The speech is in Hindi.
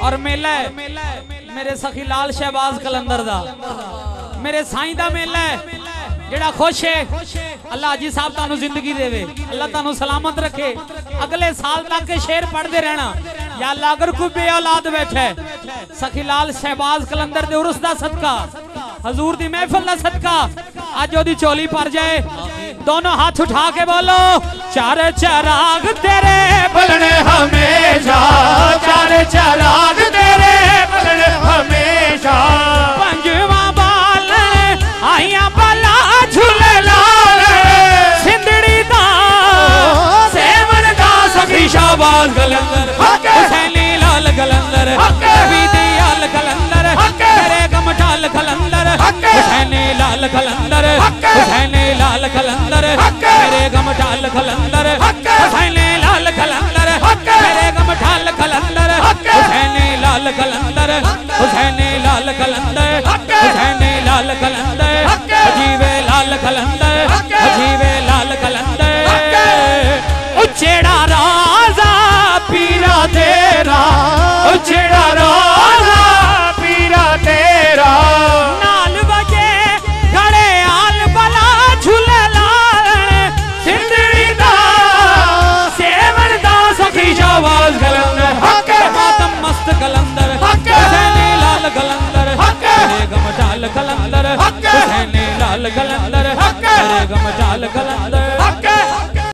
और मेला है मेरे सखी लाल शहबाज कलंदर दा, मेरे साईं दा मेला है जेड़ा खुश है। अल्लाह हाजी साहब तानू जिंदगी देवे, अल्लाह तानू सलामत रखे, अगले साल तक के शेर पढ़ते रहना। या अल्लाह अगर कोई बे औलाद बैठे सखी लाल शहबाज कलंदर दे उर्स दा सदका, हजूर दी महफिल दा सदका अज ओदी चोली भर जाए। दोनों हाथ उठा के बोलो, चार चराग तेरे बलने हमेशा, चार चराग तेरे बलने हमेशा, पंजवा बाल आइया बला झूले लाल, सिंधड़ी दा सेवन दा सखी शाहबाज कलंदर, हुसैनी लाल कलंदर, बीदी लाल कलंदर, मेरे गमटाल कलंदर, हुसैनी लाल कलंदर, हुसैनी लाल कलंदर, मेरे गमटाल कलंदर, हुसैनी लाल कलंदर, मेरे गमटाल कलंदर, हुसैनी लाल कलंदर, हुसैनी लाल कलंदर, हुसैनी लाल कलंदर।